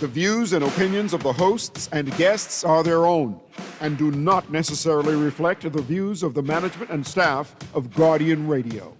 The views and opinions of the hosts and guests are their own and do not necessarily reflect the views of the management and staff of Guardian Radio.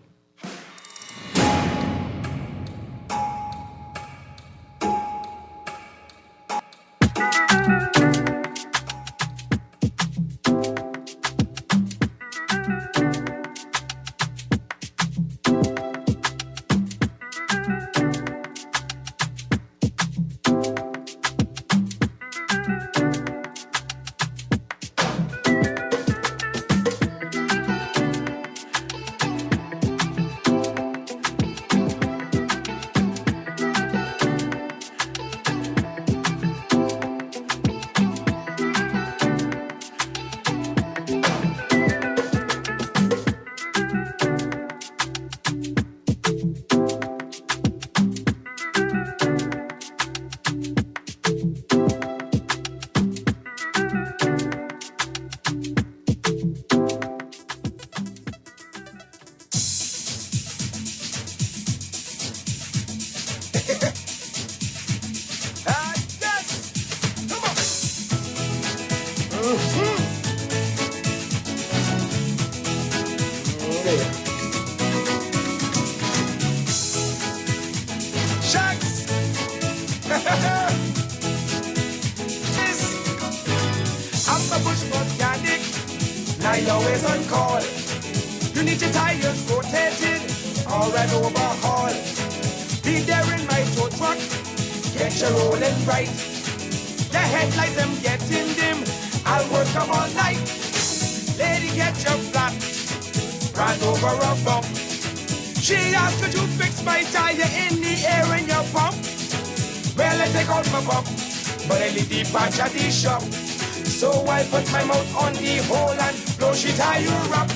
So I put my mouth on the hole and blow shit higher up.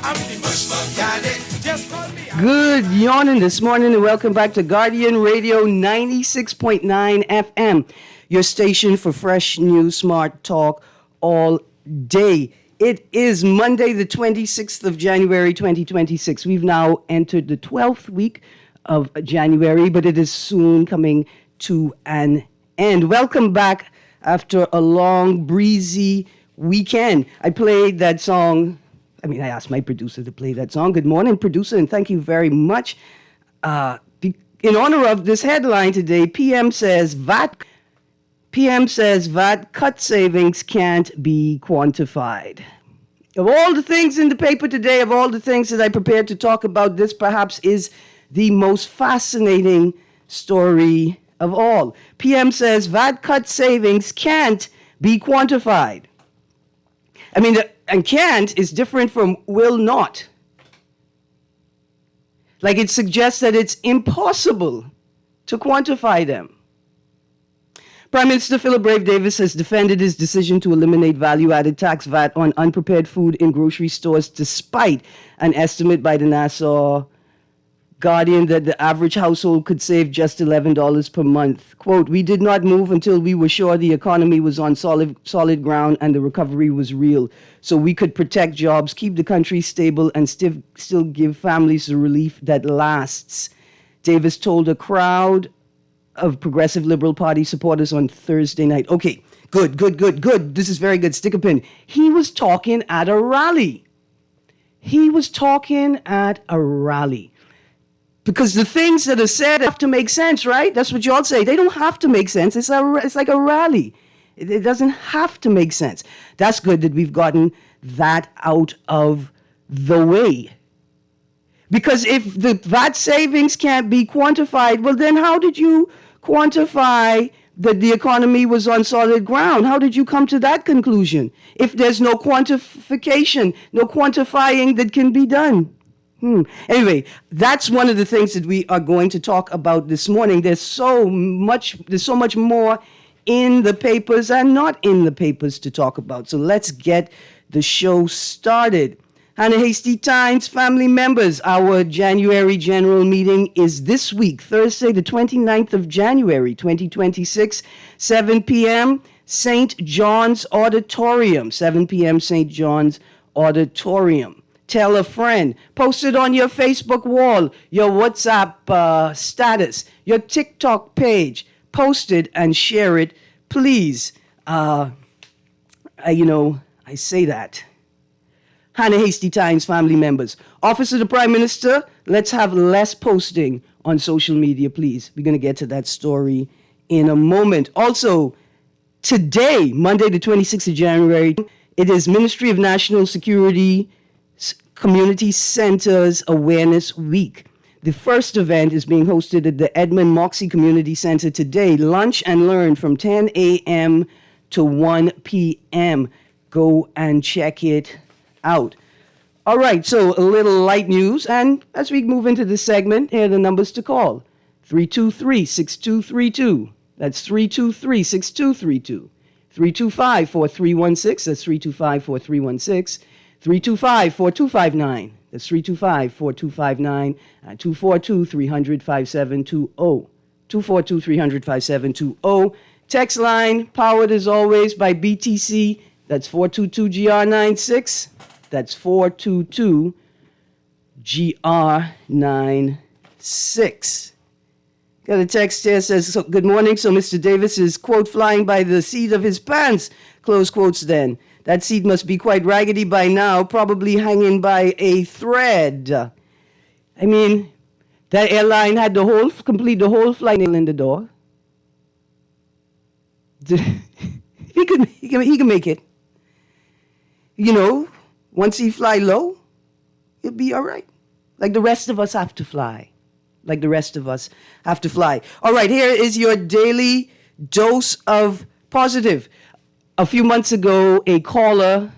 I'm the bush mechanic. Just call me. Good morning this morning and welcome back to Guardian Radio 96.9 FM, your station for fresh news, smart talk all day. It is Monday, the 26th of January, 2026. We've now entered the 12th week of January, but it is soon coming to an end. Welcome back after a long, breezy weekend. I played that song. I asked my producer to play that song. Good morning, producer, and thank you very much. In honor of this headline today, PM says VAT cut savings can't be quantified. Of all the things in the paper today, of all the things that I prepared to talk about, this perhaps is the most fascinating story of all. PM says VAT cut savings can't be quantified. And can't is different from will not. Like it suggests that it's impossible to quantify them. Prime Minister Philip Brave Davis has defended his decision to eliminate value-added tax VAT on unprepared food in grocery stores despite an estimate by the Nassau Guardian that the average household could save just $11 per month. Quote, "We did not move until we were sure the economy was on solid ground and the recovery was real, so we could protect jobs, keep the country stable, and still give families the relief that lasts," Davis told a crowd of Progressive Liberal Party supporters on Thursday night. Okay, good. This is very good. Stick a pin. He was talking at a rally. Because the things that are said have to make sense, right? That's what you all say. They don't have to make sense. It's like a rally. It doesn't have to make sense. That's good that we've gotten that out of the way. Because if the VAT savings can't be quantified, well, then how did you quantify that the economy was on solid ground? How did you come to that conclusion? If there's no quantification, no quantifying that can be done. Anyway, that's one of the things that we are going to talk about this morning. There's so much more in the papers and not in the papers to talk about. So let's get the show started. Hannah Hasty Tynes family members, our January general meeting is this week, Thursday, the 29th of January, 2026, 7 p.m., St. John's Auditorium, 7 p.m., St. John's Auditorium. Tell a friend. Post it on your Facebook wall, your WhatsApp status, your TikTok page. post it and share it, please. I say that. Hannah Hasty Times family members. Office of the Prime Minister, let's have less posting on social media, please. We're going to get to that story in a moment. Also, today, Monday, the 26th of January, it is Ministry of National Security Community Centers Awareness Week. The first event is being hosted at the Edmund Moxie Community Center today. Lunch and learn from 10 a.m. to 1 p.m. Go and check it out. All right, so a little light news. And as we move into this segment, here are the numbers to call. 323-6232. That's 323-6232. 325-4316. That's 325-4316. 325-4259. That's 325-4259. And 242-300-5720. 242-300-5720. Text line, powered as always by BTC. That's 422-GR96. That's 422-GR96. Got a text here says, so, good morning. So Mr. Davis is, quote, flying by the seat of his pants, close quotes then. That seat must be quite raggedy by now, probably hanging by a thread. I mean, that airline had complete the whole flight in the door. He can make it. You know, once he fly low, he'll be all right. Like the rest of us have to fly. Like the rest of us have to fly. All right, here is your daily dose of positive. A few months ago, a caller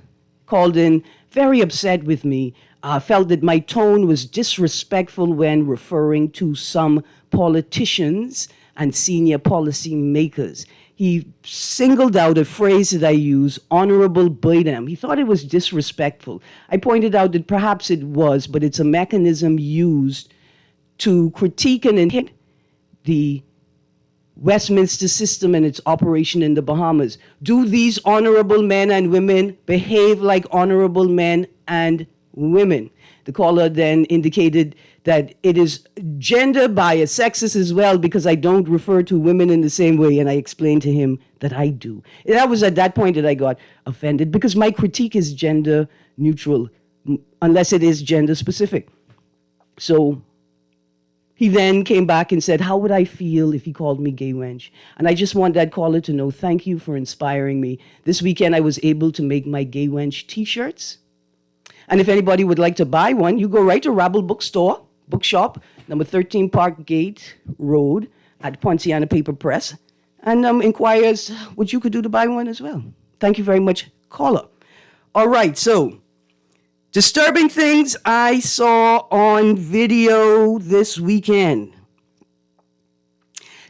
called in very upset with me, felt that my tone was disrespectful when referring to some politicians and senior policy makers. He singled out a phrase that I use, honorable Bidem. He thought it was disrespectful. I pointed out that perhaps it was, but it's a mechanism used to critique and hit the Westminster system and its operation in the Bahamas. Do these honorable men and women behave like honorable men and women? The caller then indicated that it is gender bias, sexist as well, because I don't refer to women in the same way, and I explained to him that I do. That was at that point that I got offended, because my critique is gender neutral, unless it is gender specific. So he then came back and said, how would I feel if he called me gay wench? And I just want that caller to know, thank you for inspiring me. This weekend I was able to make my gay wench t-shirts. And if anybody would like to buy one, you go right to Rabble Bookshop, number 13 Park Gate Road at Ponciana Paper Press, and inquire what you could do to buy one as well. Thank you very much, caller. All right, so disturbing things I saw on video this weekend.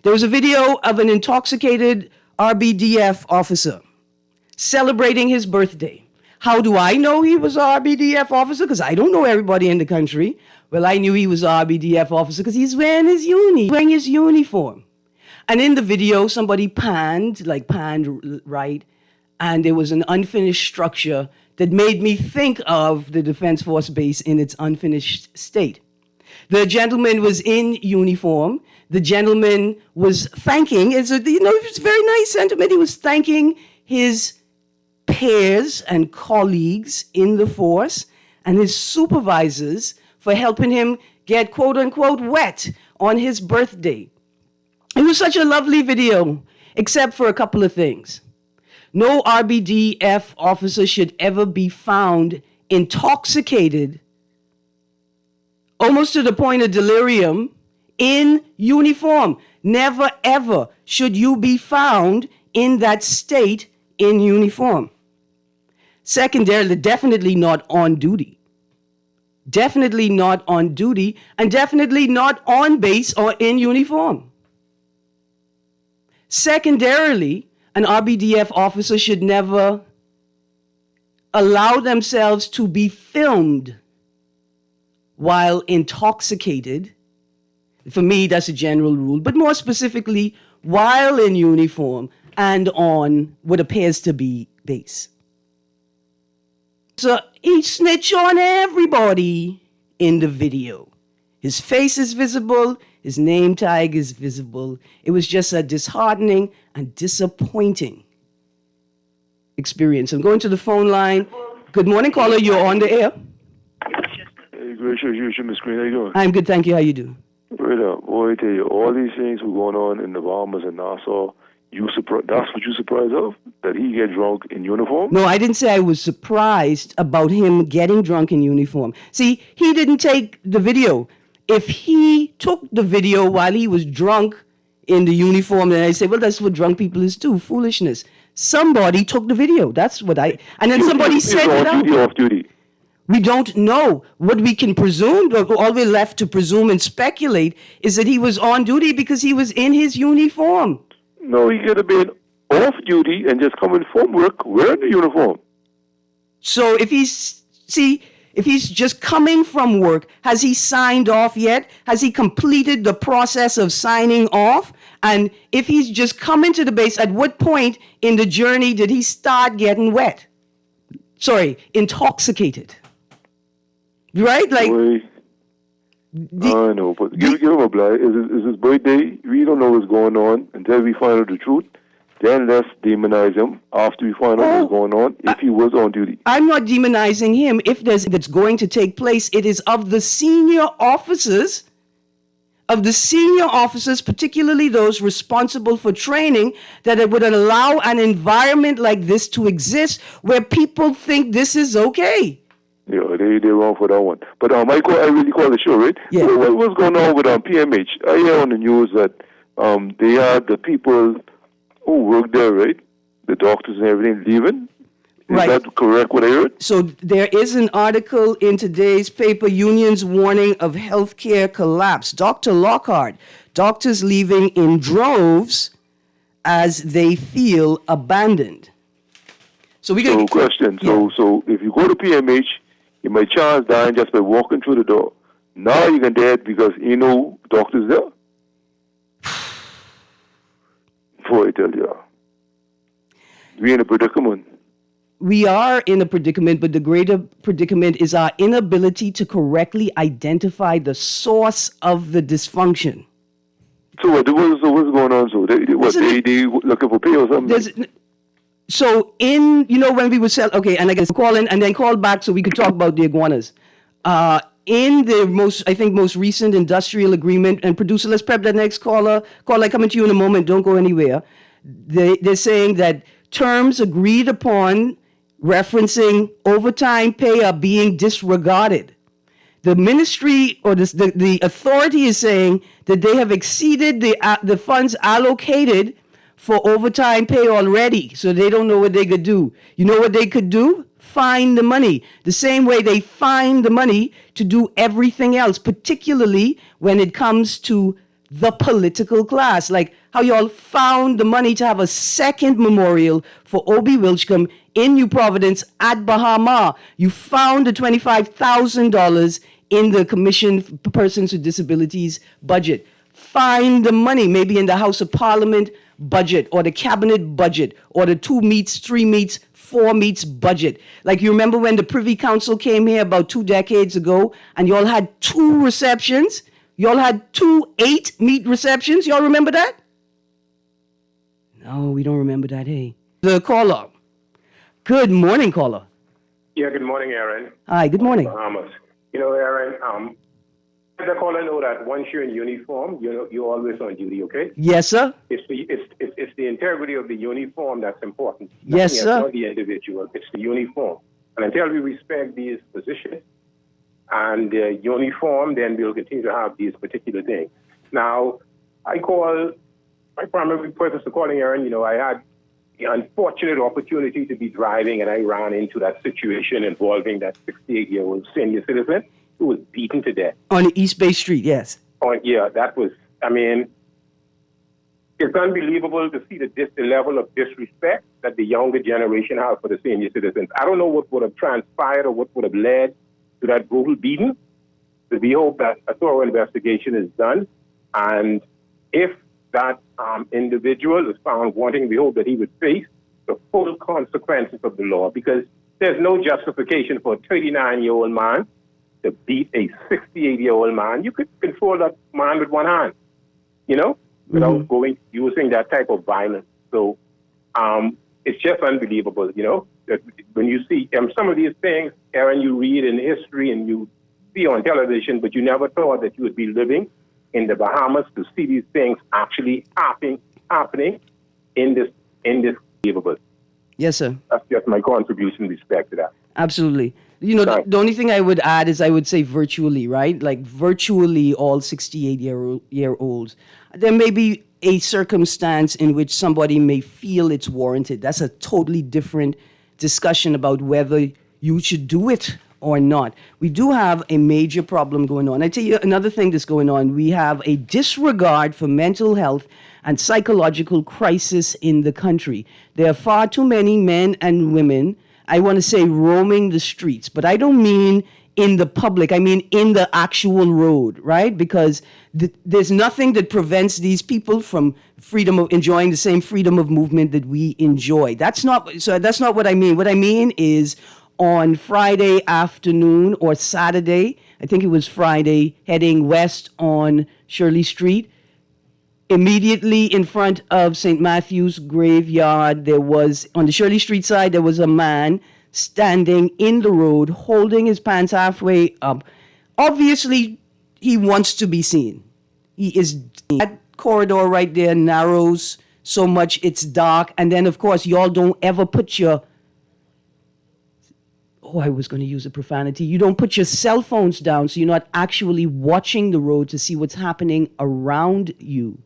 There was a video of an intoxicated RBDF officer celebrating his birthday. How do I know he was an RBDF officer? Because I don't know everybody in the country. Well, I knew he was an RBDF officer because he's wearing his uniform. And in the video, somebody panned right, and there was an unfinished structure that made me think of the Defense Force Base in its unfinished state. The gentleman was in uniform. The gentleman was thanking, it was a very nice sentiment. He was thanking his peers and colleagues in the force and his supervisors for helping him get quote unquote wet on his birthday. It was such a lovely video, except for a couple of things. No RBDF officer should ever be found intoxicated, almost to the point of delirium, in uniform. Never ever should you be found in that state in uniform. Secondarily, definitely not on duty. Definitely not on duty, and definitely not on base or in uniform. Secondarily, an RBDF officer should never allow themselves to be filmed while intoxicated. For me, that's a general rule, but more specifically, while in uniform and on what appears to be base. So he snitched on everybody in the video. His face is visible, His name tag is visible. It was just a disheartening and disappointing experience. I'm going to the phone line. Good morning, caller. You're on the air. Hey, gracious, you, Miss Greene. How you doing? I'm good, thank you. How you do? Right up. Boy, I tell you, all these things were going on in the Bahamas and Nassau. That's what you surprised of? That he get drunk in uniform? No, I didn't say I was surprised about him getting drunk in uniform. See, he didn't take the video. If he took the video while he was drunk in the uniform, then I say, well, that's what drunk people is too, foolishness. Somebody took the video. That's what and then somebody said it out. Duty or off duty? We don't know. What we can presume, all we're left to presume and speculate, is that he was on duty because he was in his uniform. No, he could have been off duty and just coming from work wearing the uniform. So if he's just coming from work, has he signed off yet? Has he completed the process of signing off? And if he's just coming to the base, at what point in the journey did he start getting intoxicated? Right? Like, Boy, I know, but give him a blight. It's his birthday. We don't know what's going on until we find out the truth. Then let's demonize him after we find out what's going on, if he was on duty. I'm not demonizing him. If that's going to take place, it is of the senior officers, particularly those responsible for training, that it would allow an environment like this to exist where people think this is okay. Yeah, they're wrong for that one. But I really call the show, right? Yeah. So what's going on with PMH? I hear on the news that they had the people who work there, right? The doctors and everything leaving. Is that correct, what I heard? So there is an article in today's paper, Unions Warning of Healthcare Collapse. Dr. Lockhart, doctors leaving in droves as they feel abandoned. So question. Yeah. So if you go to PMH, you might chance dying just by walking through the door. Now you can dead because you know doctors there. Before I tell you, we're in a predicament. We are in a predicament, but the greater predicament is our inability to correctly identify the source of the dysfunction. So what's going on? So they looking for pay or something? So when we would sell, okay, and I guess call in and then call back so we could talk about the iguanas. In the most recent industrial agreement, and producer, let's prep that next caller. Caller, coming to you in a moment. Don't go anywhere. They're saying that terms agreed upon referencing overtime pay are being disregarded. The ministry or the authority is saying that they have exceeded the funds allocated for overtime pay already, so they don't know what they could do. You know what they could do? Find the money. The same way they find the money to do everything else, particularly when it comes to the political class. Like how y'all found the money to have a second memorial for Obie Wilchcombe in New Providence at Bahama. You found the $25,000 in the Commission for Persons with Disabilities budget. Find the money, maybe in the House of Parliament budget or the cabinet budget or the 2 meets, 3 meets, 4 meets budget. Like you remember when the Privy Council came here about 2 decades ago and y'all had 2 receptions? Y'all had 2 8-meet receptions? Y'all remember that? No, we don't remember that, hey. The caller. Good morning, caller. Yeah, good morning, Erin. Hi, good morning. Bahamas. Erin, the caller know that once you're in uniform, you're always on duty, okay? Yes, sir. It's the integrity of the uniform that's important. Yes, Nothing sir. else, not the individual. It's the uniform. And until we respect these positions and the uniform, then we'll continue to have these particular things. Now, my primary purpose of calling Erin, I had the unfortunate opportunity to be driving, and I ran into that situation involving that 68-year-old senior citizen who was beaten to death. On East Bay Street, yes. That was, it's unbelievable to see the level of disrespect that the younger generation has for the senior citizens. I don't know what would have transpired or what would have led to that brutal beating, but we hope that a thorough investigation is done. And if that individual is found wanting, we hope that he would face the full consequences of the law, because there's no justification for a 39-year-old man to beat a 68-year-old man, you could control that man with one hand, without using that type of violence. So it's just unbelievable, that when you see some of these things, Erin, you read in history and you see on television, but you never thought that you would be living in the Bahamas to see these things actually happening in this unbelievable. Yes, sir. That's just my contribution with respect to that. Absolutely. The only thing I would add is I would say virtually, right? Like virtually all 68-year-olds. There may be a circumstance in which somebody may feel it's warranted. That's a totally different discussion about whether you should do it or not. We do have a major problem going on. I tell you another thing that's going on. We have a disregard for mental health and psychological crisis in the country. There are far too many men and women, I want to say, roaming the streets, but I don't mean in the public, I mean in the actual road, right? Because there's nothing that prevents these people from enjoying the same freedom of movement that we enjoy. That's not what I mean. What I mean is on Friday afternoon or Saturday, I think it was Friday, heading west on Shirley Street, immediately in front of St. Matthew's graveyard, on the Shirley Street side, there was a man standing in the road, holding his pants halfway up. Obviously, he wants to be seen. That corridor right there narrows so much, it's dark. And then, of course, y'all don't ever put your, I was going to use a profanity. You don't put your cell phones down, so you're not actually watching the road to see what's happening around you.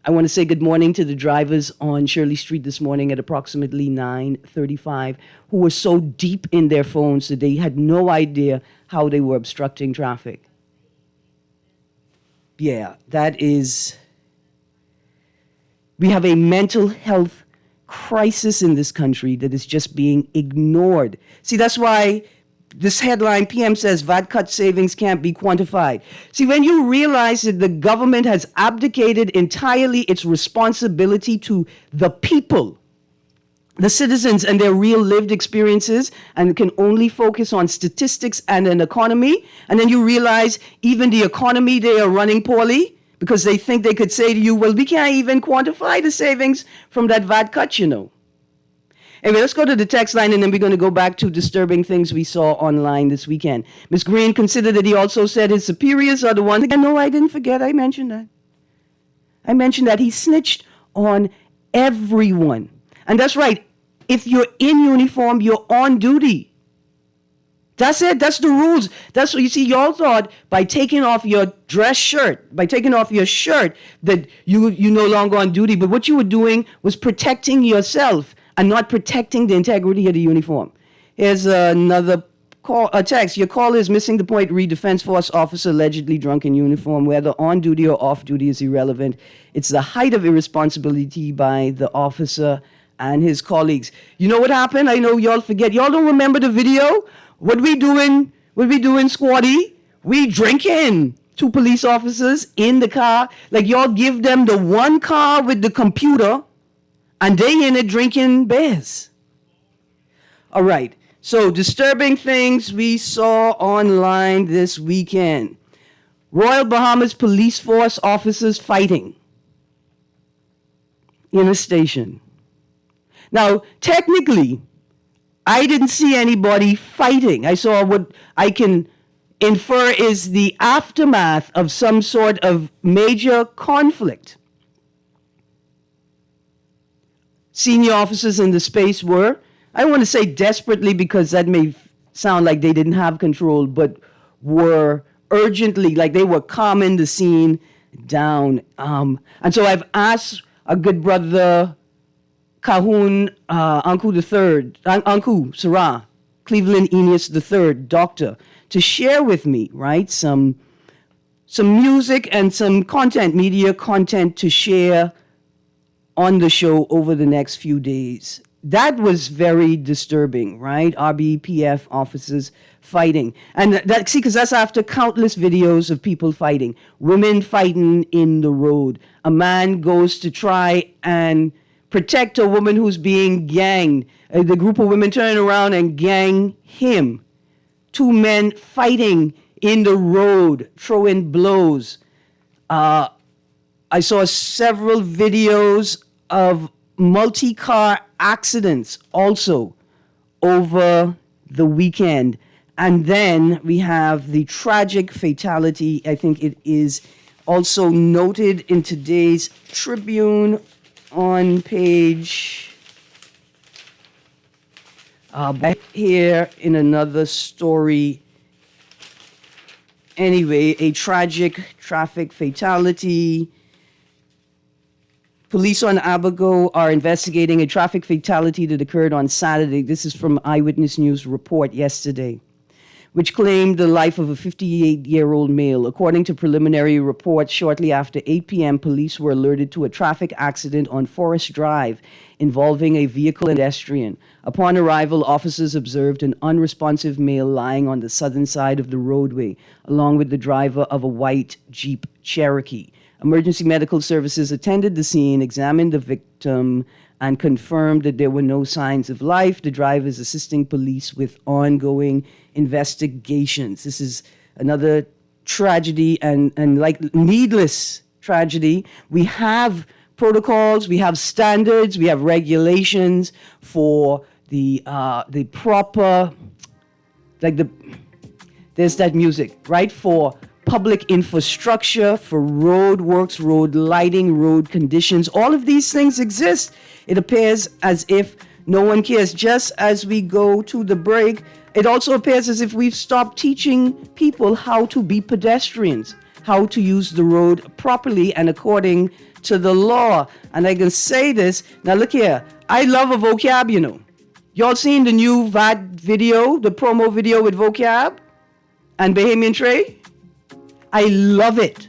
I want to say good morning to the drivers on Shirley Street this morning at approximately 9:35 who were so deep in their phones that they had no idea how they were obstructing traffic. Yeah, we have a mental health crisis in this country that is just being ignored. See, that's why this headline, PM says VAT cut savings can't be quantified. See, when you realize that the government has abdicated entirely its responsibility to the people, the citizens and their real lived experiences, and can only focus on statistics and an economy, and then you realize even the economy, they are running poorly because they think they could say to you, well, we can't even quantify the savings from that VAT cut, Anyway, let's go to the text line, and then we're going to go back to disturbing things we saw online this weekend. Ms. Greene considered that he also said his superiors are the ones. No, I didn't forget. I mentioned that. He snitched on everyone. And that's right. If you're in uniform, you're on duty. That's it. That's the rules. That's what you see. Y'all thought by taking off your dress shirt, by taking off your shirt, that you no longer on duty. But what you were doing was protecting yourself and not protecting the integrity of the uniform. Here's another text. Your call is missing the point. Read Defense Force officer allegedly drunk in uniform. Whether on duty or off duty is irrelevant. It's the height of irresponsibility by the officer and his colleagues. You know what happened? I know y'all forget. Y'all don't remember the video? What we doing, squaddy? We drinking. 2 police officers in the car. Like y'all give them the one car with the computer, and they in it drinking beers. All right. So disturbing things we saw online this weekend. Royal Bahamas Police Force officers fighting in a station. Now, technically, I didn't see anybody fighting. I saw what I can infer is the aftermath of some sort of major conflict. Senior officers in the space were, I don't want to say desperately because that may sound like they didn't have control, but were urgently, like they were calming the scene down. And so I've asked a good brother, Kahun Anku Sarah, Cleveland Enos III, doctor, to share with me, right, some music and some content, media content to share on the show over the next few days. That was very disturbing, right? RBPF officers fighting. And because that's after countless videos of people fighting. Women fighting in the road. A man goes to try and protect a woman who's being ganged. The group of women turn around and gang him. two men fighting in the road, throwing blows. I saw several videos of multi-car accidents also over the weekend. And then we have the tragic fatality. I think it is also noted in today's Tribune on page back here in another story. Anyway, a tragic traffic fatality. Police on Abago are investigating a traffic fatality that occurred on Saturday. This is from Eyewitness News report yesterday, which claimed the life of a 58-year-old male. According to preliminary reports, shortly after 8 p.m., police were alerted to a traffic accident on Forest Drive involving a vehicle and pedestrian. Upon arrival, officers observed an unresponsive male lying on the southern side of the roadway, along with the driver of a white Jeep Cherokee. Emergency medical services attended the scene, examined the victim, and confirmed that there were no signs of life. The driver is assisting police with ongoing investigations. This is another tragedy and like needless tragedy. We have protocols, we have standards, we have regulations for the proper, there's that music, right? For public infrastructure, for road works, road lighting, road conditions. All of these things exist. It appears as if no one cares. Just as we go to the break, it also appears as if we've stopped teaching people how to be pedestrians, how to use the road properly and according to the law. And I can say this, now look here, I love a vocab, you know. Y'all seen the new VAD video, the promo video with vocab and Bahamian Trey? I love it,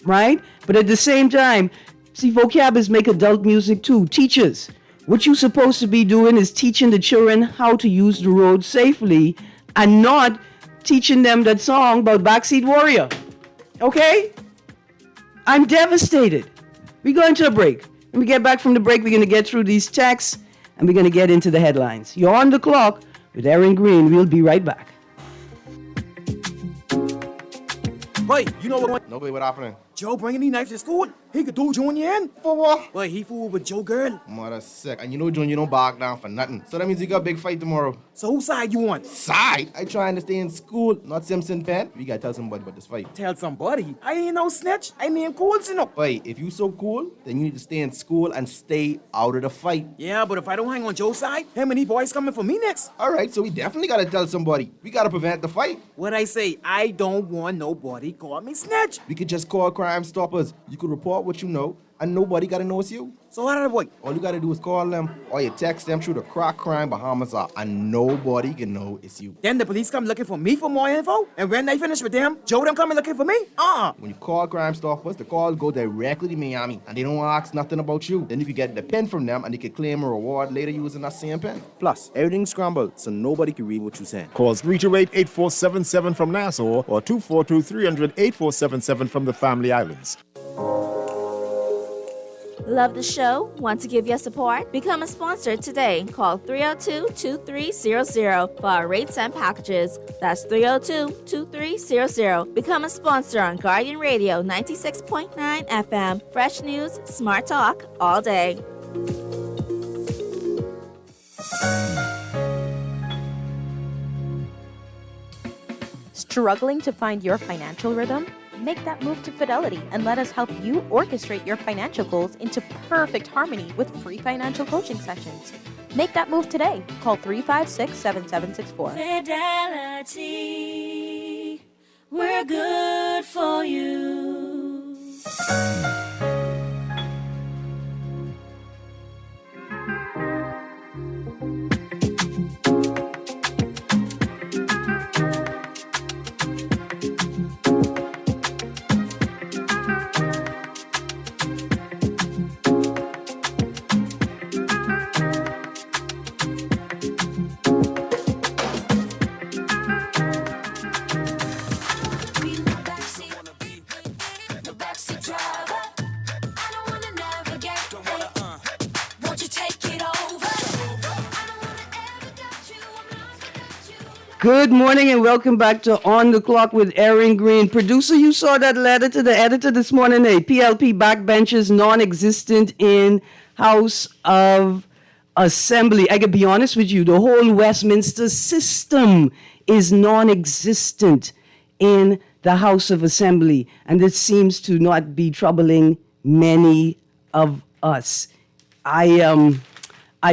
right? But at the same time, see, vocab is make adult music too. Teachers, what you're supposed to be doing is teaching the children how to use the road safely and not teaching them that song about Backseat Warrior, okay? I'm devastated. We're going to a break. When we get back from the break, we're going to get through these texts and we're going to get into the headlines. You're on the clock with Erin Greene. We'll be right back. Boy, you know what? Nobody, what happening? Joe bringing these knives to school. He could do Junior in. For what? Boy, he fooled with Joe girl. Mother sick. And you know Junior don't back down for nothing. So that means you got a big fight tomorrow. So whose side you on? Side? I trying to stay in school, not Simpson Pen. We gotta tell somebody about this fight. Tell somebody. I ain't no snitch. I mean cool, you know. Boy, if you so cool, then you need to stay in school and stay out of the fight. Yeah, but if I don't hang on Joe's side, him and these boys coming for me next. Alright, so we definitely gotta tell somebody. We gotta prevent the fight. What I say, I don't want nobody call me snitch. We could just call Crime Stoppers. You could report what you know, and nobody gotta know it's you. So how did I avoid? All you gotta do is call them, or you text them through the Crack Crime Bahamas app, and nobody can know it's you. Then the police come looking for me for more info, and when they finish with them, Joe them coming looking for me? When you call Crime Stoppers, the call go directly to Miami, and they don't ask nothing about you. Then you can get the pen from them, and you can claim a reward later using that same pen. Plus, everything's scrambled, so nobody can read what you're saying. Call 328-8477 from Nassau or 242-300-8477 from the Family Islands. Love the show? Want to give your support? Become a sponsor today. Call 302-2300 for our rates and packages. That's 302-2300. Become a sponsor on Guardian Radio 96.9 FM. Fresh news, smart talk, all day. Struggling to find your financial rhythm? Make that move to Fidelity and let us help you orchestrate your financial goals into perfect harmony with free financial coaching sessions. Make that move today. Call 356-7764. Fidelity, we're good for you. Driver. Good morning and welcome back to On the Clock with Erin Greene. Producer, you saw that letter to the editor this morning. PLP backbenchers non-existent in House of Assembly. I can be honest with you, the whole Westminster system is non-existent in the House of Assembly, and this seems to not be troubling many of us. I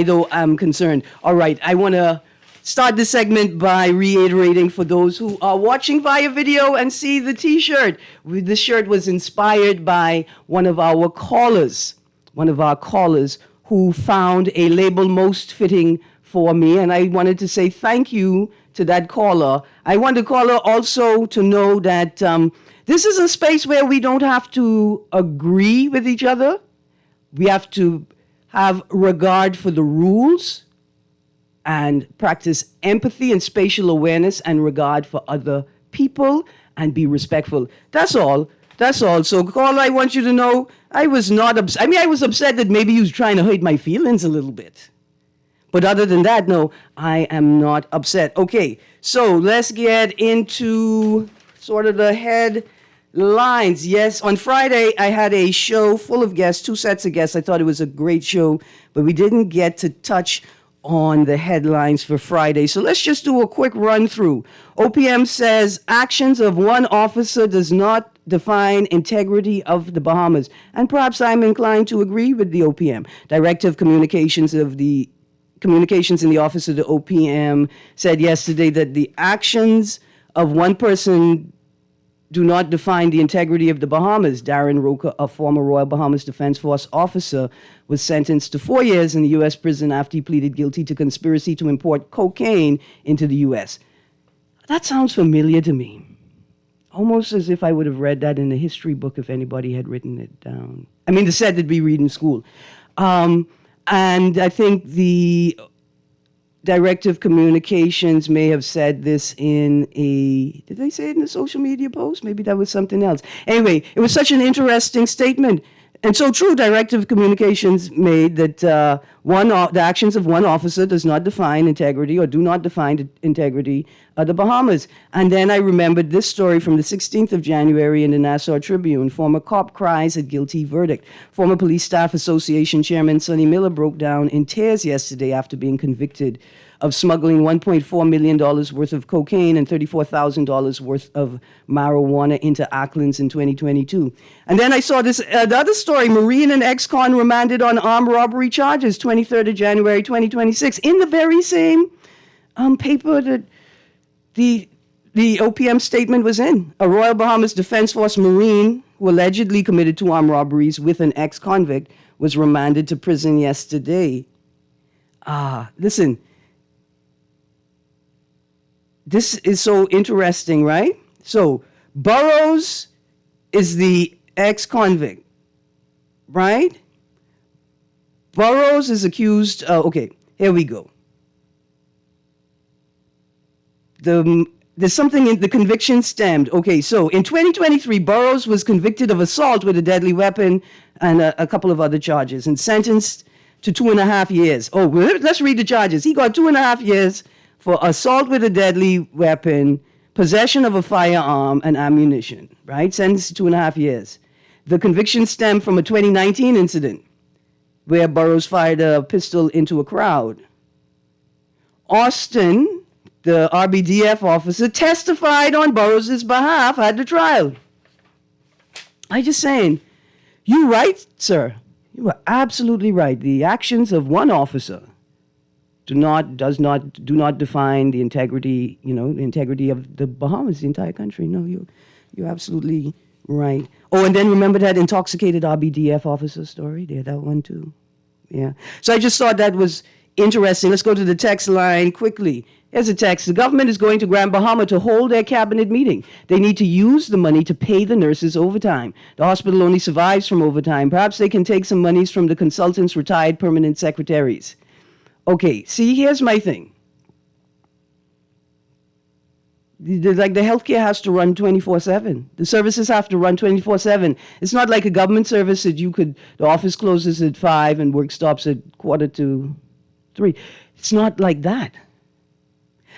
though am concerned. All right, I want to start this segment by reiterating for those who are watching via video and see the T-shirt. The shirt was inspired by one of our callers who found a label most fitting for me, and I wanted to say thank you to that caller. I want the caller also to know that this is a space where we don't have to agree with each other. We have to have regard for the rules and practice empathy and spatial awareness and regard for other people and be respectful. That's all. So, caller, I want you to know I was not upset. I mean, I was upset that maybe you was trying to hurt my feelings a little bit. But other than that, no, I am not upset. Okay, so let's get into sort of the headlines. Yes, on Friday, I had a show full of guests, 2 sets of guests. I thought it was a great show, but we didn't get to touch on the headlines for Friday. So let's just do a quick run through. OPM says actions of one officer does not define integrity of the Bahamas. And perhaps I'm inclined to agree with the OPM. Director of Communications in the Office of the OPM said yesterday that the actions of one person do not define the integrity of the Bahamas. Darren Roker, a former Royal Bahamas Defense Force officer, was sentenced to 4 years in the U.S. prison after he pleaded guilty to conspiracy to import cocaine into the U.S. That sounds familiar to me. Almost as if I would have read that in a history book if anybody had written it down. I mean, the set that we read in school. And I think the Director of Communications may have said this did they say it in a social media post? Maybe that was something else. Anyway, it was such an interesting statement. And so true, Director of Communications made that the actions of one officer does not define integrity or do not define the integrity of the Bahamas. And then I remembered this story from the 16th of January in the Nassau Tribune. Former cop cries at guilty verdict. Former Police Staff Association Chairman Sonny Miller broke down in tears yesterday after being convicted of smuggling $1.4 million worth of cocaine and $34,000 worth of marijuana into Acklands in 2022. And then I saw this, the other story, Marine and ex-con remanded on armed robbery charges, 23rd of January 2026, in the very same paper that the OPM statement was in. A Royal Bahamas Defense Force Marine who allegedly committed 2 armed robberies with an ex-convict was remanded to prison yesterday. Listen, this is so interesting, right? So Burroughs is the ex-convict, right? Burroughs is accused, okay, here we go. There's something in the conviction stemmed. Okay, so in 2023, Burroughs was convicted of assault with a deadly weapon and a couple of other charges and sentenced to 2.5 years. Oh, let's read the charges. He got 2.5 years for assault with a deadly weapon, possession of a firearm and ammunition, right? Sentenced to 2.5 years. The conviction stemmed from a 2019 incident where Burroughs fired a pistol into a crowd. Austin, the RBDF officer, testified on Burroughs' behalf at the trial. I'm just saying, you're right, sir. You are absolutely right. The actions of one officer do not define the integrity, the integrity of the Bahamas, the entire country. No, you're absolutely right. Oh, and then remember that intoxicated RBDF officer story? There, that one too. Yeah. So I just thought that was interesting. Let's go to the text line quickly. Here's a text. The government is going to Grand Bahama to hold their cabinet meeting. They need to use the money to pay the nurses overtime. The hospital only survives from overtime. Perhaps they can take some monies from the consultants' retired permanent secretaries. Okay, see, here's my thing. The healthcare has to run 24/7. The services have to run 24/7. It's not like a government service that the office closes at 5 and work stops at 2:45. It's not like that.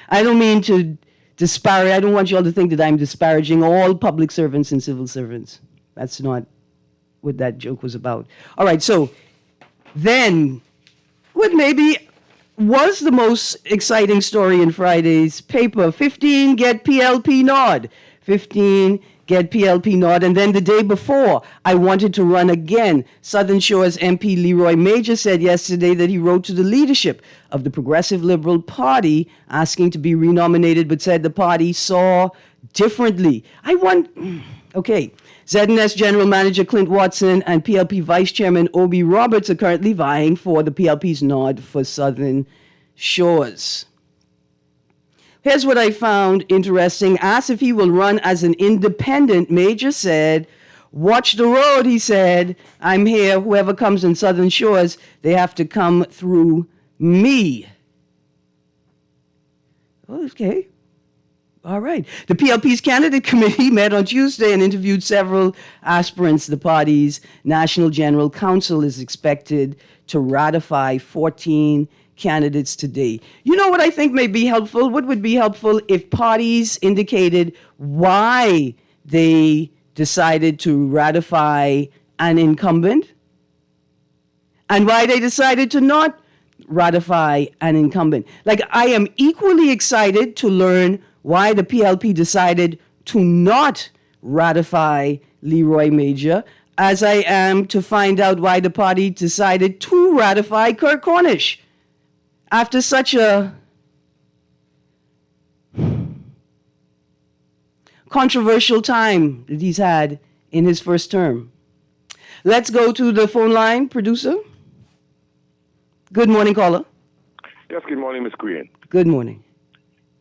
I don't mean to disparage. I don't want you all to think that I'm disparaging all public servants and civil servants. That's not what that joke was about. All right, so then what maybe was the most exciting story in Friday's paper, 15 get PLP nod. 15 get PLP nod. And then the day before, I wanted to run again. Southern Shore's MP Leroy Major said yesterday that he wrote to the leadership of the Progressive Liberal Party asking to be renominated, but said the party saw differently. Okay. ZNS General Manager Clint Watson and PLP Vice Chairman Obi Roberts are currently vying for the PLP's nod for Southern Shores. Here's what I found interesting. Asked if he will run as an independent, Major said, "Watch the road," he said. "I'm here. Whoever comes in Southern Shores, they have to come through me." Okay. All right. The PLP's candidate committee met on Tuesday and interviewed several aspirants. The party's National General Council is expected to ratify 14 candidates today. You know what I think may be helpful? What would be helpful if parties indicated why they decided to ratify an incumbent and why they decided to not ratify an incumbent. Like, I am equally excited to learn why the PLP decided to not ratify Leroy Major, as I am to find out why the party decided to ratify Kirk Cornish after such a controversial time that he's had in his first term. Let's go to the phone line, producer. Good morning, caller. Yes, good morning, Ms. Greene. Good morning.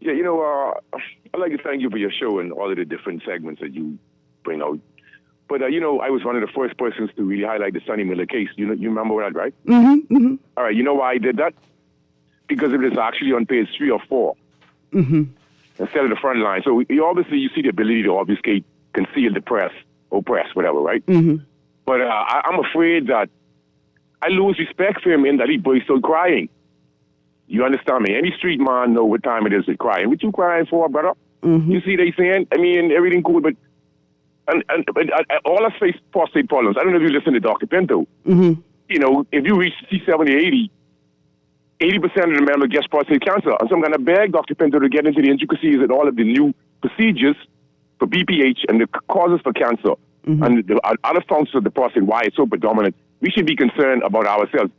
Yeah, I'd like to thank you for your show and all of the different segments that you bring out. But, I was one of the first persons to really highlight the Sonny Miller case. You remember that, right? Mm-hmm, mm-hmm. All right, you know why I did that? Because it was actually on page 3 or 4 instead of the front line. So you see the ability to obfuscate, conceal the press, oppress, whatever, right? Mm-hmm. But I'm afraid that I lose respect for him in that he burst out crying. You understand me? Any street man know what time it is to cry. What you crying for, brother? Mm-hmm. You see they saying? I mean, everything cool, but all us face prostate problems. I don't know if you listen to Dr. Pinto. Mm-hmm. If you reach C70, 80% of the men get prostate cancer. And so I'm going to beg Dr. Pinto to get into the intricacies and all of the new procedures for BPH and the causes for cancer and the other functions of the prostate, why it's so predominant. We should be concerned about ourselves.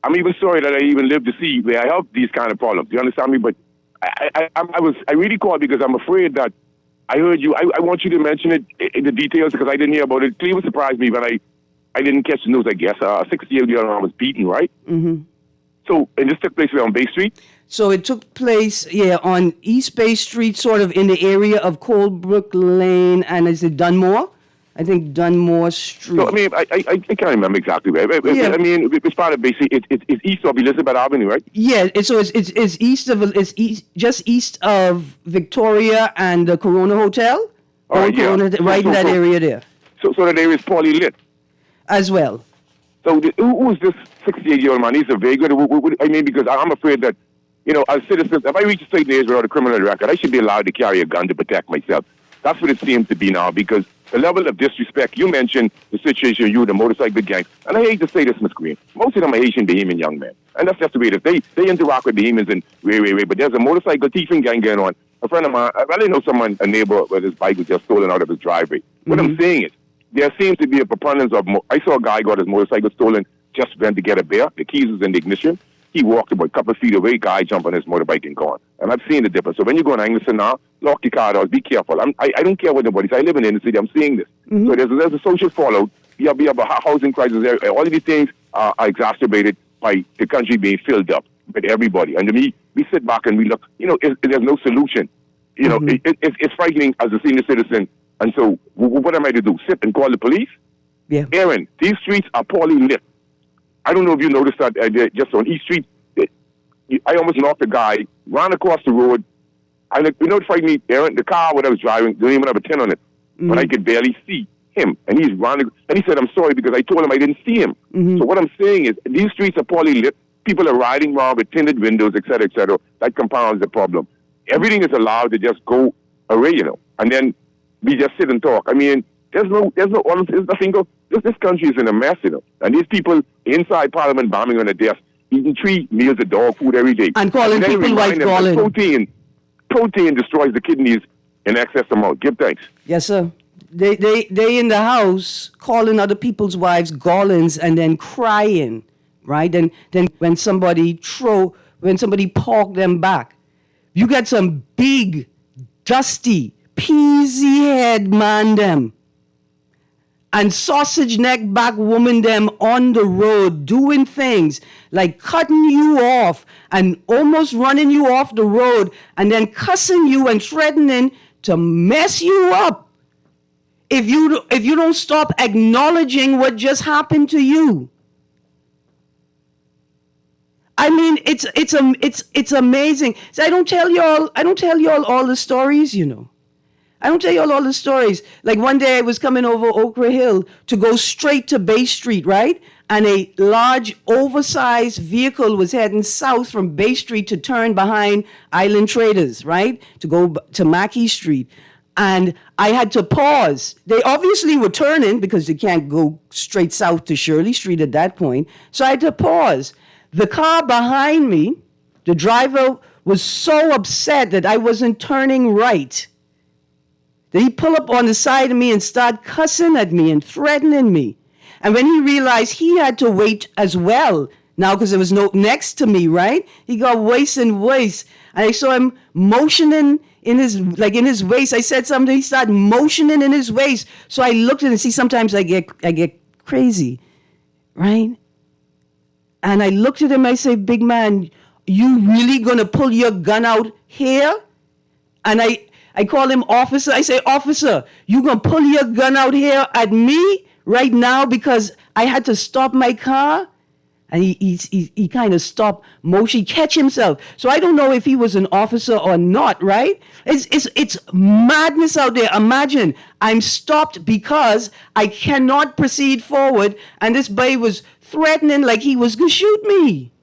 I'm even sorry that I even lived to see where I have these kind of problems. You understand me? But I really called because I'm afraid that I heard you. I want you to mention it in the details because I didn't hear about it. Cleveland surprised me when I didn't catch the news, I guess. A 60-year-old man was beaten, right? Mm-hmm. So, and this took place on Bay Street? So it took place, on East Bay Street, sort of in the area of Colebrook Lane, and is it Dunmore? I think Dunmore Street. So, I mean, I can't remember exactly where. Yeah. I mean, it's part of Bay Street. It's east of Elizabeth Avenue, right? Yeah, it's just east of Victoria and the Corona Hotel. Right in that area there. So that area is poorly lit. As well. So who is this 68-year-old man? He's a vagrant. I mean, because I'm afraid that, as citizens, if I reach a certain age without a criminal record, I should be allowed to carry a gun to protect myself. That's what it seems to be now, because the level of disrespect, you mentioned the situation the motorcycle gang, and I hate to say this, Ms. Greene, most of them are Haitian Bahamian young men, and that's just the way it is. They interact with Bahamians in way, but there's a motorcycle thieving gang going on. A friend of mine, I really know a neighbor where his bike was just stolen out of his driveway. What I'm saying is, there seems to be a preponderance of, I saw a guy got his motorcycle stolen, just went to get a beer, the keys was in the ignition, he walked about a couple of feet away, guy jumped on his motorbike and gone. And I've seen the difference. So when you go in Angleston now, lock your car doors, be careful. I don't care what nobody says. I live in the inner city, I'm seeing this. So there's a social fallout. We have a housing crisis there. All of these things are exacerbated by the country being filled up with everybody. And to me, we sit back and we look, there's no solution. It's frightening as a senior citizen. And so what am I to do? Sit and call the police? Yeah. Erin, these streets are poorly lit. I don't know if you noticed that just on East Street, I almost knocked a guy, ran across the road. You know what frightened me, Erin? The car, what I was driving, didn't even have a tin on it. But I could barely see him. And he's running. And he said, I'm sorry, because I told him I didn't see him. So what I'm saying is, these streets are poorly lit. People are riding around with tinted windows, et cetera, et cetera. That compounds the problem. everything is allowed to just go away, and then we just sit and talk. I mean, there's nothing. This country is in a mess, and these people inside Parliament bombing on the desk, eating 3 meals of dog food every day, and calling people white galling. Protein destroys the kidneys in excess amount. Give thanks. Yes, sir. They in the house calling other people's wives Gollins and then crying, right? And then when somebody park them back, you get some big, dusty, peasy head man them and sausage neck back woman them on the road doing things like cutting you off and almost running you off the road and then cussing you and threatening to mess you up if you don't stop acknowledging what just happened to you. I mean, it's amazing. So I don't tell y'all all the stories, I don't tell y'all all the stories. Like one day I was coming over Okra Hill to go straight to Bay Street, right? And a large, oversized vehicle was heading south from Bay Street to turn behind Island Traders, right? To go to Mackey Street. And I had to pause. They obviously were turning because they can't go straight south to Shirley Street at that point. So I had to pause. The car behind me, the driver was so upset that I wasn't turning right. That he pulled up on the side of me and started cussing at me and threatening me. And when he realized he had to wait as well, now because there was no next to me, right? He got worse and worse. And I saw him motioning in his waist. I said something, he started motioning in his waist. So I looked at him, see, sometimes I get crazy, right? And I looked at him, I say, big man, you really gonna pull your gun out here? And I call him officer. I say, officer, you gonna pull your gun out here at me right now because I had to stop my car? And he kind of stopped motion, catch himself. So I don't know if he was an officer or not, right? It's madness out there. Imagine I'm stopped because I cannot proceed forward, and this boy was threatening like he was gonna shoot me.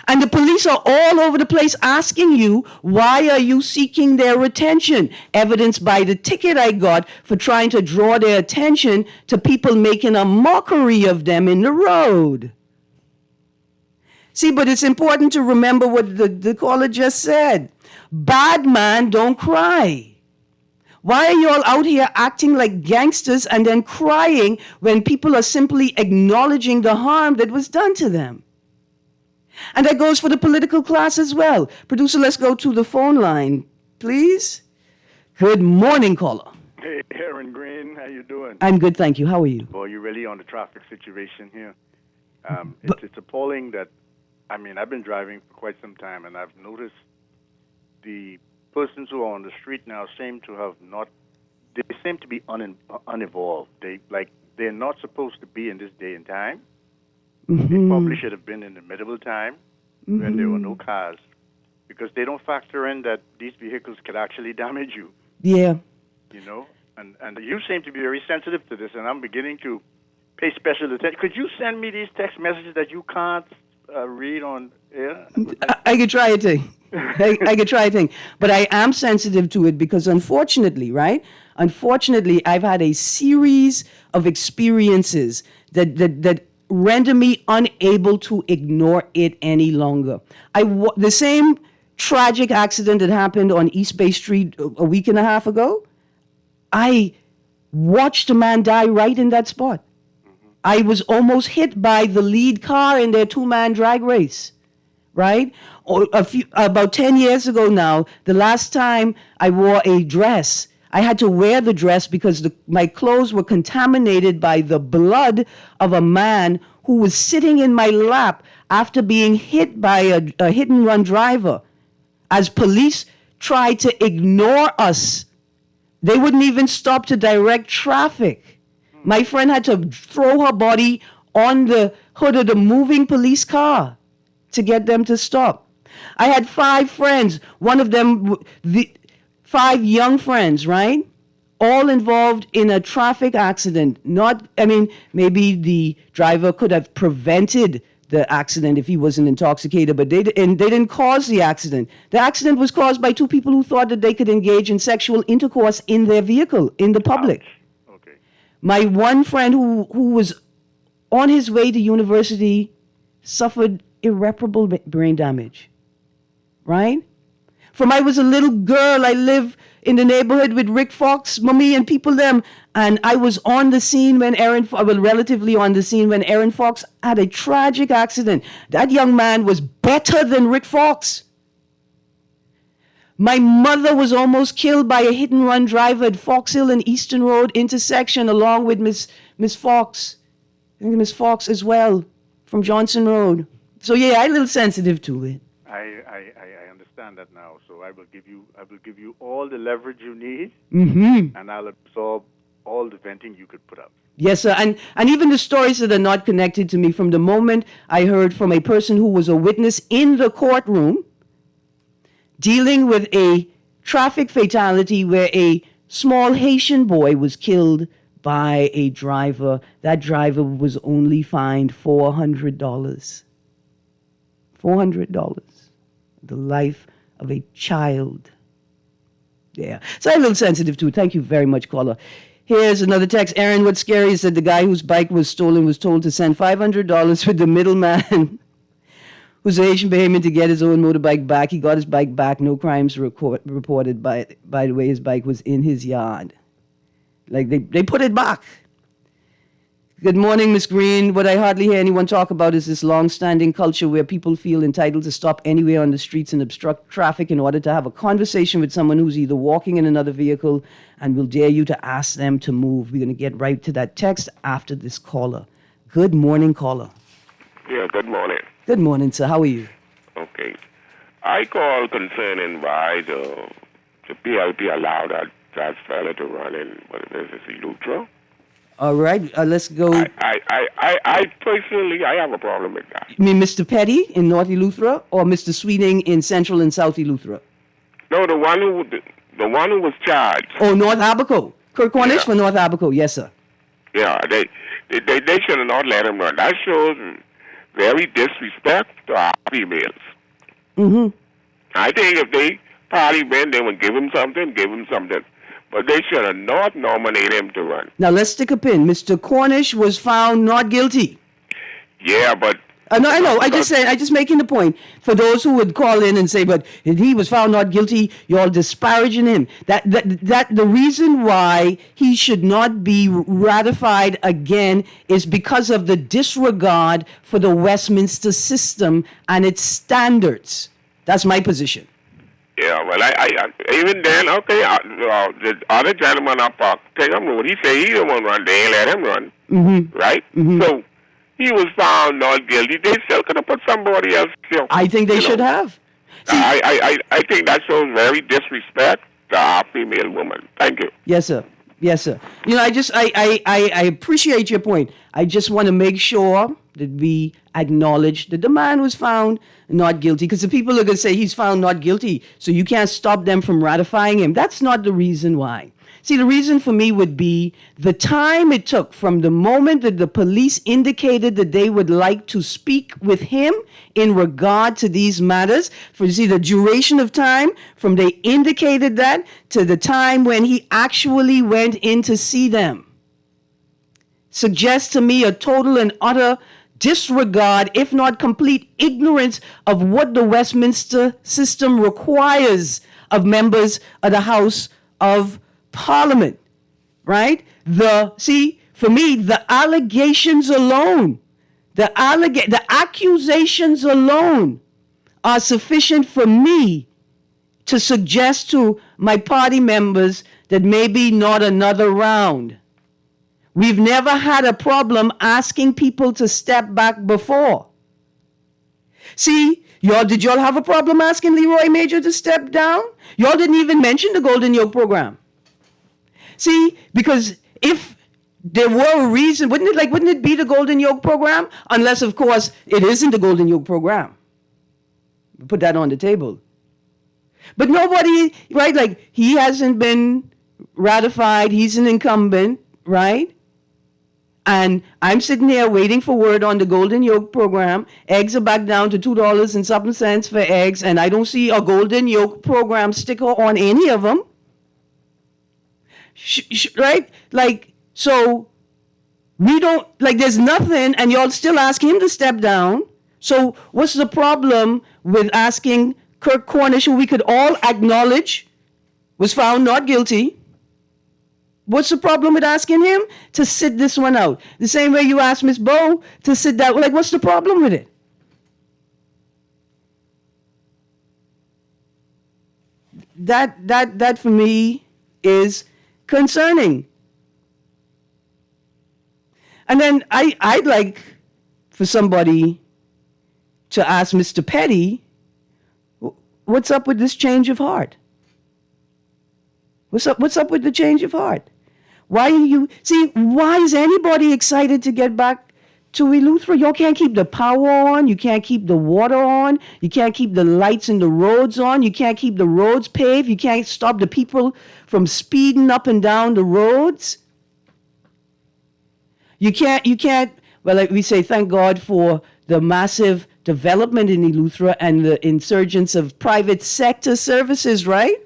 And the police are all over the place asking you, why are you seeking their attention? Evidenced by the ticket I got for trying to draw their attention to people making a mockery of them in the road. See, but it's important to remember what the caller just said. Bad man don't cry. Why are you all out here acting like gangsters and then crying when people are simply acknowledging the harm that was done to them? And that goes for the political class as well. Producer, let's go to the phone line, please. Good morning, caller. Hey, Erin, Greene, how you doing? I'm good, thank you. How are you? Boy, you're really on the traffic situation here. It's appalling that, I've been driving for quite some time, and I've noticed the persons who are on the street now seem to be unevolved. They're not supposed to be in this day and time. Mm-hmm. They probably should have been in the medieval time when there were no cars, because they don't factor in that these vehicles could actually damage you. Yeah. And you seem to be very sensitive to this, and I'm beginning to pay special attention. Could you send me these text messages that you can't read on air? I could try a thing. I could try a thing. But I am sensitive to it because unfortunately, right? Unfortunately, I've had a series of experiences that render me unable to ignore it any longer. The same tragic accident that happened on East Bay Street a week and a half ago, I watched a man die right in that spot. I was almost hit by the lead car in their two-man drag race, right? About 10 years ago now, the last time I wore a dress, I had to wear the dress because my clothes were contaminated by the blood of a man who was sitting in my lap after being hit by a hit-and-run driver. As police tried to ignore us, they wouldn't even stop to direct traffic. My friend had to throw her body on the hood of the moving police car to get them to stop. I had 5 friends, one of them, 5 young friends, right? All involved in a traffic accident. Maybe the driver could have prevented the accident if he wasn't intoxicated, but they didn't cause the accident. The accident was caused by two people who thought that they could engage in sexual intercourse in their vehicle, in the public. Okay. My one friend who was on his way to university suffered irreparable brain damage, right? From I was a little girl, I lived in the neighborhood with Rick Fox, Mummy, and people them. And I was on the scene when relatively on the scene when Erin Fox had a tragic accident. That young man was better than Rick Fox. My mother was almost killed by a hit-and-run driver at Fox Hill and Eastern Road intersection, along with Miss Fox. I think Miss Fox as well, from Johnson Road. So yeah, I'm a little sensitive to it. I understand that now. So I will give you all the leverage you need, and I'll absorb all the venting you could put up. Yes, sir. And even the stories that are not connected to me, from the moment I heard from a person who was a witness in the courtroom dealing with a traffic fatality where a small Haitian boy was killed by a driver. That driver was only fined $400. $400. The life of a child. Yeah. So I'm a little sensitive to it. Thank you very much, caller. Here's another text. Erin, what's scary is that the guy whose bike was stolen was told to send $500 with the middleman whose Asian behaving to get his own motorbike back. He got his bike back. No crimes reported. By the way, his bike was in his yard. Like, they put it back. Good morning, Miss Greene. What I hardly hear anyone talk about is this long-standing culture where people feel entitled to stop anywhere on the streets and obstruct traffic in order to have a conversation with someone who's either walking in another vehicle and will dare you to ask them to move. We're going to get right to that text after this caller. Good morning, caller. Yeah, good morning. Good morning, sir. How are you? Okay. I call concerning why the PLP allowed that fella to run in, what is it, Lutra? All right, let's go. I personally, I have a problem with that. You mean Mr. Petty in North Eleuthera or Mr. Sweeting in Central and South Eleuthera? No, the one who was charged. Oh, North Abaco. Kirk Cornish for North Abaco, yes, sir. Yeah, they should have not let him run. That shows very disrespect to our females. Mm-hmm. I think if they party win, they would give him something. But they should have not nominated him to run. Now, let's stick a pin. Mr. Cornish was found not guilty. Yeah, but... I know. I just making the point. For those who would call in and say, but he was found not guilty, you're all disparaging him. That the reason why he should not be ratified again is because of the disregard for the Westminster system and its standards. That's my position. Yeah, well, I even then, okay, the other gentleman up take him road. He said he didn't want to run. They ain't let him run, right? Mm-hmm. So he was found not guilty. They still could have put somebody else. I think they should have. See, I think that shows very disrespect to our female woman. Thank you. Yes, sir. Yes, sir. You know, I appreciate your point. I just want to make sure that we acknowledge that the man was found not guilty, because the people are going to say he's found not guilty, so you can't stop them from ratifying him. That's not the reason why. See, the reason for me would be the time it took from the moment that the police indicated that they would like to speak with him in regard to these matters. For you see, the duration of time from they indicated that to the time when he actually went in to see them suggests to me a total and utter disregard, if not complete ignorance, of what the Westminster system requires of members of the House of Parliament, right? For me, the allegations alone, the accusations alone are sufficient for me to suggest to my party members that maybe not another round. We've never had a problem asking people to step back before. See, did y'all have a problem asking Leroy Major to step down? Y'all didn't even mention the Golden Yoke program. See, because if there were a reason, wouldn't it be the Golden Yoke program? Unless, of course, it isn't the Golden Yoke program. Put that on the table. But nobody, right, like he hasn't been ratified, he's an incumbent, right? And I'm sitting here waiting for word on the Golden Yolk program. Eggs are back down to $2 and something cents for eggs, and I don't see a Golden Yolk program sticker on any of them. Right? Like, so we don't, like, there's nothing, and y'all still ask him to step down. So what's the problem with asking Kirk Cornish, who we could all acknowledge was found not guilty? What's the problem with asking him to sit this one out? The same way you asked Miss Bowe to sit that, like, what's the problem with it? That for me is concerning. And then I'd like for somebody to ask Mr. Petty, what's up with this change of heart? What's up with the change of heart? Why is anybody excited to get back to Eleuthera? Y'all can't keep the power on, you can't keep the water on, you can't keep the lights in the roads on, you can't keep the roads paved, you can't stop the people from speeding up and down the roads. You can't, well, like we say, thank God for the massive development in Eleuthera and the insurgence of private sector services, right?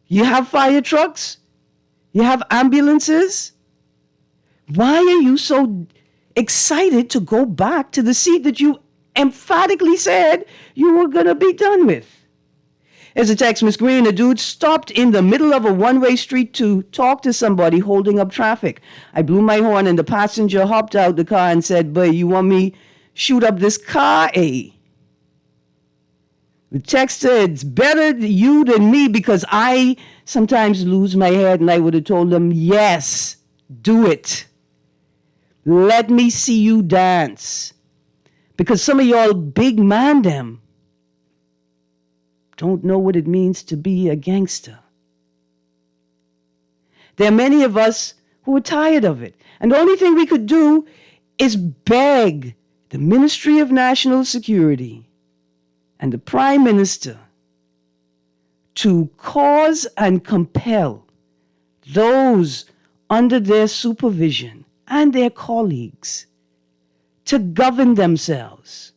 You have fire trucks. You have ambulances. Why are you so excited to go back to the seat that you emphatically said you were going to be done with? As a text, Miss Greene, a dude stopped in the middle of a one-way street to talk to somebody holding up traffic. I blew my horn and the passenger hopped out the car and said, "Boy, you want me shoot up this car, eh?" The text said, "It's better you than me because I sometimes lose my head," and I would have told them, "Yes, do it. Let me see you dance." Because some of y'all big man them don't know what it means to be a gangster. There are many of us who are tired of it. And the only thing we could do is beg the Ministry of National Security and the Prime Minister to cause and compel those under their supervision and their colleagues to govern themselves,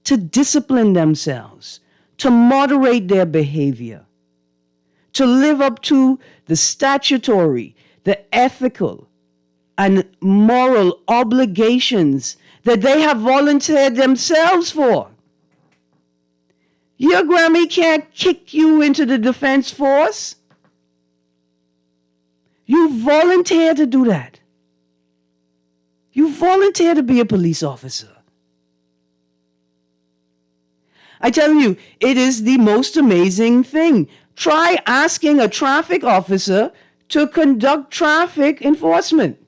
to discipline themselves, to moderate their behavior, to live up to the statutory, the ethical, and moral obligations that they have volunteered themselves for. Your Grammy can't kick you into the defense force. You volunteer to do that. You volunteer to be a police officer. I tell you, it is the most amazing thing. Try asking a traffic officer to conduct traffic enforcement.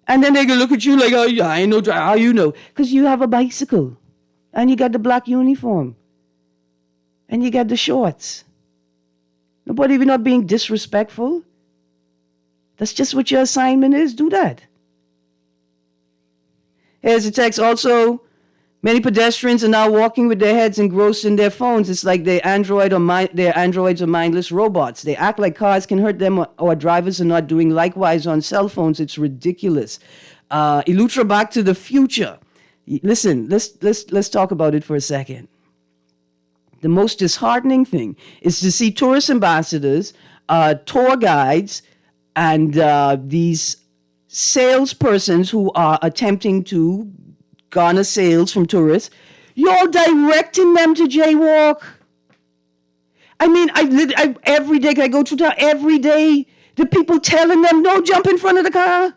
And then they're going to look at you like, "Oh, yeah, I know, how you know?" Because you have a bicycle. And you got the black uniform. And you got the shorts. We're not being disrespectful. That's just what your assignment is. Do that. Here's a text also. Many pedestrians are now walking with their heads engrossed in their phones. It's like they're androids or mindless robots. They act like cars can hurt them or drivers are not doing likewise on cell phones. It's ridiculous. Eleuthera, Back to the Future. Listen, let's talk about it for a second. The most disheartening thing is to see tourist ambassadors, tour guides, and these salespersons who are attempting to garner sales from tourists, you're directing them to jaywalk. I mean, I every day I go to town, every day, the people telling them, "Don't jump in front of the car."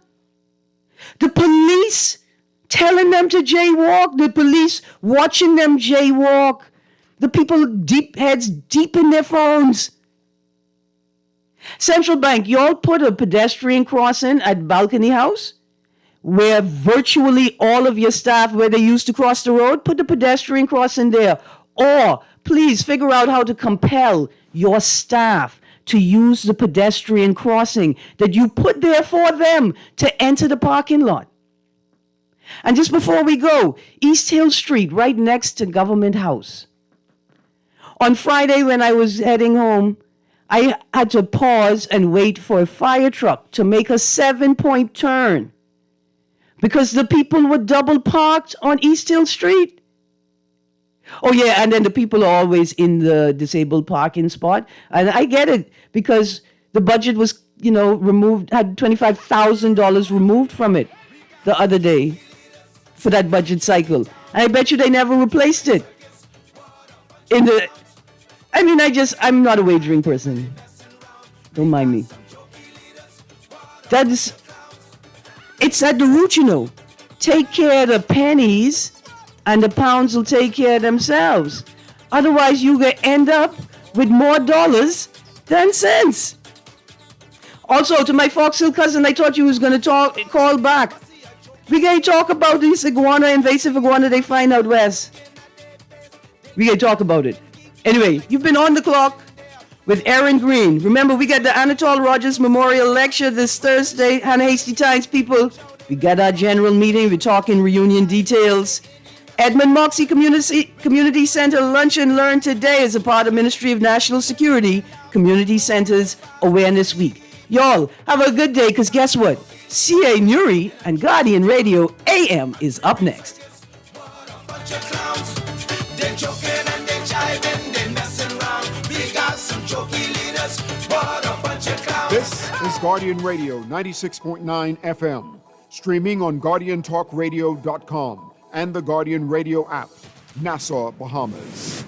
The police telling them to jaywalk. The police watching them jaywalk. The people heads deep in their phones. Central Bank, y'all put a pedestrian crossing at Balcony House, where virtually all of your staff, where they used to cross the road, put the pedestrian crossing there. Or please figure out how to compel your staff to use the pedestrian crossing that you put there for them to enter the parking lot. And just before we go, East Hill Street, right next to Government House. On Friday when I was heading home, I had to pause and wait for a fire truck to make a 7-point turn because the people were double parked on East Hill Street. Oh, yeah, and then the people are always in the disabled parking spot. And I get it because the budget was, removed, had $25,000 removed from it the other day for that budget cycle. And I bet you they never replaced it. I'm not a wagering person. Don't mind me. It's at the root, Take care of the pennies and the pounds will take care of themselves. Otherwise, you're going to end up with more dollars than cents. Also, to my Fox Hill cousin, I thought you was going to call back. We're going to talk about this invasive iguana they find out west. We're going to talk about it. Anyway, you've been on the clock with Erin Greene. Remember, we got the Anatole Rogers Memorial Lecture this Thursday. Hannah Hasty Times, people. We got our general meeting. We're talking reunion details. Edmund Moxie Community Center Lunch and Learn today is a part of Ministry of National Security Community Centers Awareness Week. Y'all, have a good day, because guess what? C.A. Nuri and Guardian Radio AM is up next. They joking and they jiving, they messing around. We got some jokey leaders, but a bunch of clowns. This is Guardian Radio 96.9 FM, streaming on GuardianTalkRadio.com and the Guardian Radio app, Nassau, Bahamas.